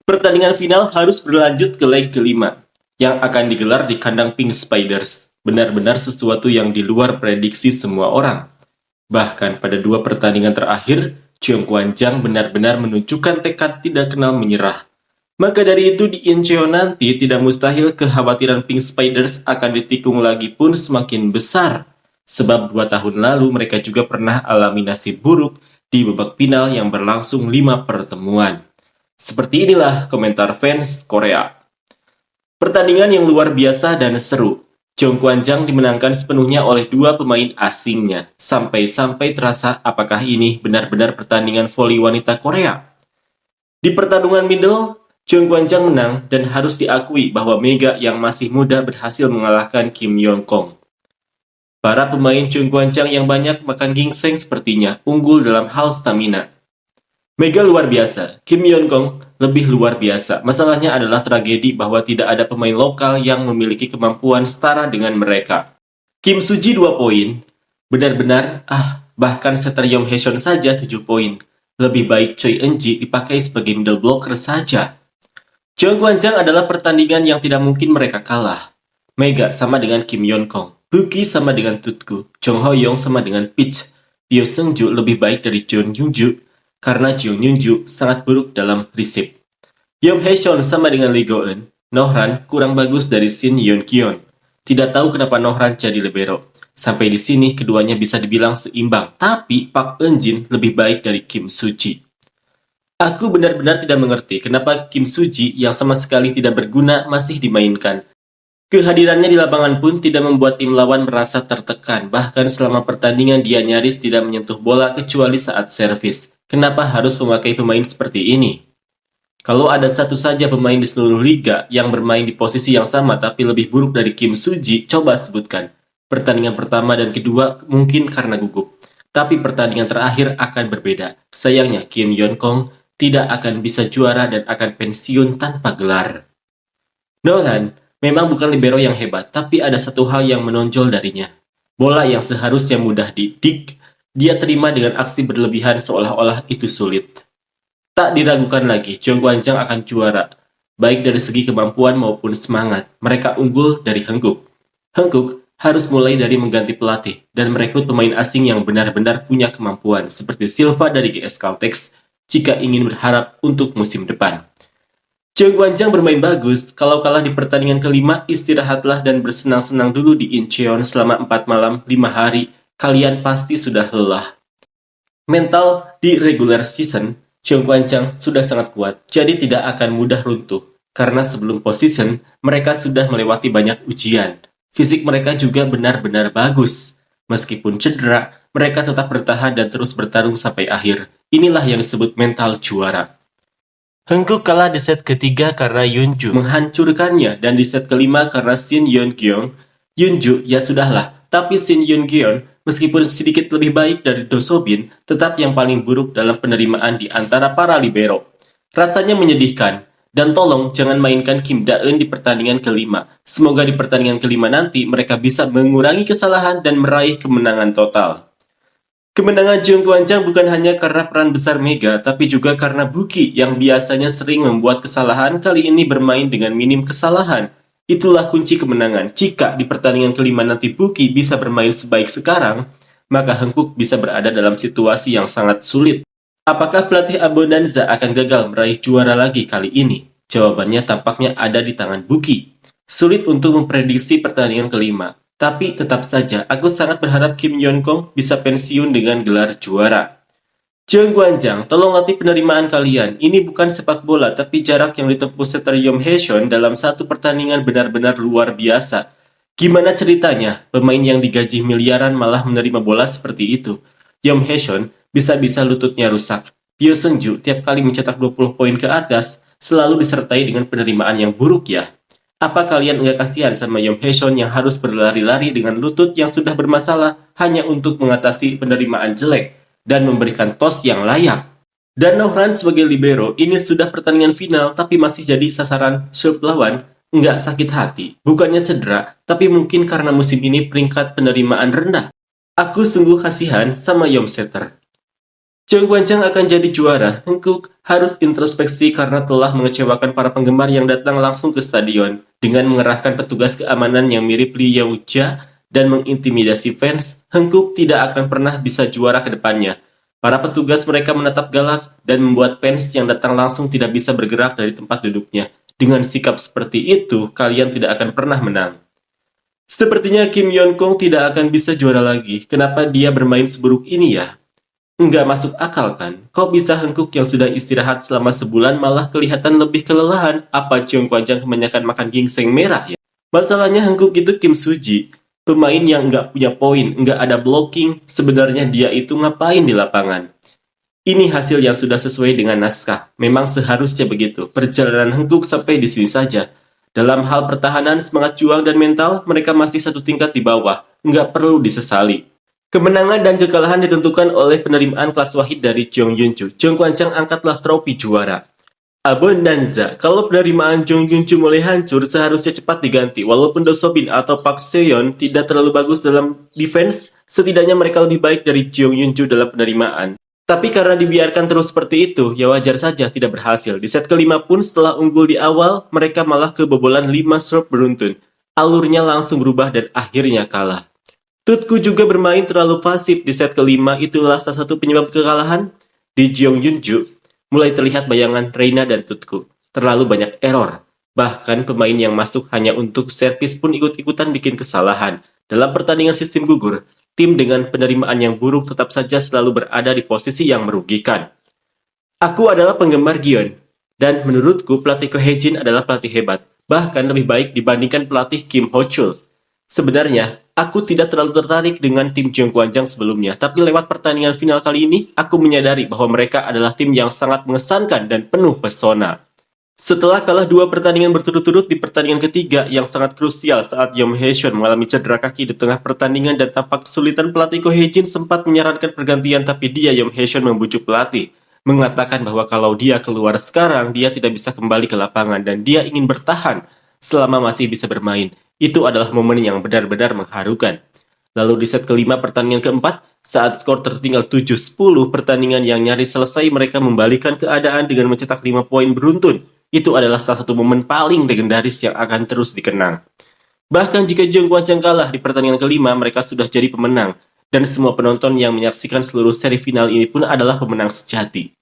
Pertandingan final harus berlanjut ke leg kelima, yang akan digelar di kandang Pink Spiders. Benar-benar sesuatu yang di luar prediksi semua orang. Bahkan pada dua pertandingan terakhir, Cheong Kwan-jang benar-benar menunjukkan tekad tidak kenal menyerah. Maka dari itu di Incheon nanti tidak mustahil kekhawatiran Pink Spiders akan ditikung lagi pun semakin besar. Sebab 2 tahun lalu mereka juga pernah alami nasib buruk di babak final yang berlangsung 5 pertemuan. Seperti inilah komentar fans Korea. Pertandingan yang luar biasa dan seru. Cheong Kwan-jang dimenangkan sepenuhnya oleh dua pemain asingnya. Sampai-sampai terasa apakah ini benar-benar pertandingan voli wanita Korea. Di pertarungan middle, Cheong Kwan-jang menang dan harus diakui bahwa Mega yang masih muda berhasil mengalahkan Kim Yeon-kong. Para pemain Cheong Kwan-jang yang banyak makan ginseng sepertinya unggul dalam hal stamina. Mega luar biasa, Kim Yeon-kong lebih luar biasa. Masalahnya adalah tragedi bahwa tidak ada pemain lokal yang memiliki kemampuan setara dengan mereka. Kim Suji 2 poin, benar-benar bahkan setter Yong Hae-seon saja 7 poin. Lebih baik Choi Eun-ji dipakai sebagai middle blocker saja. Cheong Kwan-jang adalah pertandingan yang tidak mungkin mereka kalah. Mega sama dengan Kim Yeon-kong, Buki sama dengan Tutku, Jong Ho-young sama dengan Pitch, Pyo Seung-ju lebih baik dari Jeon Young-ju, karena Jeon Young-ju sangat buruk dalam receive. Yong Hae-seon sama dengan Lee Go-eun, Nohran kurang bagus dari Shin Yeon-kyeon. Tidak tahu kenapa Nohran jadi libero. Sampai di sini keduanya bisa dibilang seimbang, tapi Park Eun-jin lebih baik dari Kim Soo-ji. Aku benar-benar tidak mengerti kenapa Kim Soo-ji yang sama sekali tidak berguna masih dimainkan. Kehadirannya di lapangan pun tidak membuat tim lawan merasa tertekan, bahkan selama pertandingan dia nyaris tidak menyentuh bola kecuali saat servis. Kenapa harus memakai pemain seperti ini? Kalau ada satu saja pemain di seluruh liga yang bermain di posisi yang sama tapi lebih buruk dari Kim Soo-ji, coba sebutkan. Pertandingan pertama dan kedua mungkin karena gugup, tapi pertandingan terakhir akan berbeda. Sayangnya Kim Yeon-kong tidak akan bisa juara dan akan pensiun tanpa gelar. Nolan memang bukan libero yang hebat, tapi ada satu hal yang menonjol darinya. Bola yang seharusnya mudah didik, dia terima dengan aksi berlebihan seolah-olah itu sulit. Tak diragukan lagi, Cheong Kwan-jang akan juara, baik dari segi kemampuan maupun semangat. Mereka unggul dari Hankook. Hankook harus mulai dari mengganti pelatih dan merekrut pemain asing yang benar-benar punya kemampuan, seperti Silva dari GS Caltex, jika ingin berharap untuk musim depan. Cheong Kwan-jang bermain bagus, kalau kalah di pertandingan kelima, istirahatlah dan bersenang-senang dulu di Incheon selama 4 malam 5 hari, kalian pasti sudah lelah. Mental di regular season, Cheong Kwan-jang sudah sangat kuat, jadi tidak akan mudah runtuh. Karena sebelum postseason, mereka sudah melewati banyak ujian. Fisik mereka juga benar-benar bagus. Meskipun cedera, mereka tetap bertahan dan terus bertarung sampai akhir. Inilah yang disebut mental juara. Hankook kalah di set ketiga karena Yeonju menghancurkannya dan di set kelima karena Shin Yeon-kyeon. Yeonju ya sudahlah, tapi Shin Yeon-kyeon meskipun sedikit lebih baik dari Do So-bin, tetap yang paling buruk dalam penerimaan di antara para libero. Rasanya menyedihkan, dan tolong jangan mainkan Kim Da-eun di pertandingan kelima. Semoga di pertandingan kelima nanti mereka bisa mengurangi kesalahan dan meraih kemenangan total. Kemenangan Cheong Kwan-jang bukan hanya karena peran besar Mega, tapi juga karena Buki yang biasanya sering membuat kesalahan kali ini bermain dengan minim kesalahan. Itulah kunci kemenangan. Jika di pertandingan kelima nanti Buki bisa bermain sebaik sekarang, maka Hankook bisa berada dalam situasi yang sangat sulit. Apakah pelatih Abonanza akan gagal meraih juara lagi kali ini? Jawabannya tampaknya ada di tangan Buki. Sulit untuk memprediksi pertandingan kelima. Tapi tetap saja, aku sangat berharap Kim Yeon-kong bisa pensiun dengan gelar juara. Cheong Kwan-jang, tolong latih penerimaan kalian. Ini bukan sepak bola, tapi jarak yang ditempuh setter Yong Hae-seon dalam satu pertandingan benar-benar luar biasa. Gimana ceritanya, pemain yang digaji miliaran malah menerima bola seperti itu? Yong Hae-seon bisa-bisa lututnya rusak. Pyo Seung-ju tiap kali mencetak 20 poin ke atas, selalu disertai dengan penerimaan yang buruk ya. Apa kalian enggak kasihan sama Yong Hae-seon yang harus berlari-lari dengan lutut yang sudah bermasalah hanya untuk mengatasi penerimaan jelek dan memberikan tos yang layak? Dan Nohran sebagai libero, ini sudah pertandingan final tapi masih jadi sasaran serve lawan, enggak sakit hati. Bukannya cedera, tapi mungkin karena musim ini peringkat penerimaan rendah. Aku sungguh kasihan sama Yom Setter. Cheung Guanchang akan jadi juara. Hankook harus introspeksi karena telah mengecewakan para penggemar yang datang langsung ke stadion dengan mengerahkan petugas keamanan yang mirip Lee Yao-ja dan mengintimidasi fans. Hankook tidak akan pernah bisa juara ke depannya. Para petugas mereka menatap galak dan membuat fans yang datang langsung tidak bisa bergerak dari tempat duduknya. Dengan sikap seperti itu, kalian tidak akan pernah menang. Sepertinya Kim Yeon-kong tidak akan bisa juara lagi. Kenapa dia bermain seburuk ini ya? Nggak masuk akal kan? Kok bisa Hankook yang sudah istirahat selama sebulan malah kelihatan lebih kelelahan? Apa Cheung Guanchang kebanyakan makan ginseng merah ya? Masalahnya Hankook itu Kim Suji, pemain yang nggak punya poin, nggak ada blocking. Sebenarnya dia itu ngapain di lapangan? Ini hasil yang sudah sesuai dengan naskah. Memang seharusnya begitu. Perjalanan Hankook sampai di sini saja. Dalam hal pertahanan, semangat juang dan mental, mereka masih satu tingkat di bawah. Nggak perlu disesali. Kemenangan dan kekalahan ditentukan oleh penerimaan kelas wahid dari Jong Yun-chu. Cheung Guanchang angkatlah trofi juara. Abonanza, kalau penerimaan Jong Yun-chu mulai hancur, seharusnya cepat diganti. Walaupun Do So-bin atau Park Seo-yeon tidak terlalu bagus dalam defense, setidaknya mereka lebih baik dari Jong Yun-chu dalam penerimaan. Tapi karena dibiarkan terus seperti itu, ya wajar saja tidak berhasil. Di set kelima pun setelah unggul di awal, mereka malah kebobolan 5 serve beruntun. Alurnya langsung berubah dan akhirnya kalah. Tutku juga bermain terlalu pasif di set kelima, itulah salah satu penyebab kekalahan. Di Jeong Yun-ju, mulai terlihat bayangan Reina dan Tutku. Terlalu banyak error. Bahkan pemain yang masuk hanya untuk servis pun ikut-ikutan bikin kesalahan. Dalam pertandingan sistem gugur, tim dengan penerimaan yang buruk tetap saja selalu berada di posisi yang merugikan. Aku adalah penggemar Gion, dan menurutku pelatih Ko Hae-jin adalah pelatih hebat, bahkan lebih baik dibandingkan pelatih Kim Ho-chul. Sebenarnya, aku tidak terlalu tertarik dengan tim Cheung Guanchang sebelumnya, tapi lewat pertandingan final kali ini, aku menyadari bahwa mereka adalah tim yang sangat mengesankan dan penuh pesona. Setelah kalah 2 pertandingan berturut-turut di pertandingan ketiga yang sangat krusial saat Yong Hae-seon mengalami cedera kaki di tengah pertandingan dan tampak kesulitan, pelatih Ko Hae-jin sempat menyarankan pergantian, tapi Yong Hae-seon membujuk pelatih, mengatakan bahwa kalau dia keluar sekarang, dia tidak bisa kembali ke lapangan dan dia ingin bertahan selama masih bisa bermain. Itu adalah momen yang benar-benar mengharukan. Lalu di set kelima pertandingan keempat, saat skor tertinggal 7-10, pertandingan yang nyaris selesai, mereka membalikkan keadaan dengan mencetak 5 poin beruntun. Itu adalah salah satu momen paling legendaris yang akan terus dikenang. Bahkan jika Cheung Guanchang kalah di pertandingan kelima, mereka sudah jadi pemenang. Dan semua penonton yang menyaksikan seluruh seri final ini pun adalah pemenang sejati.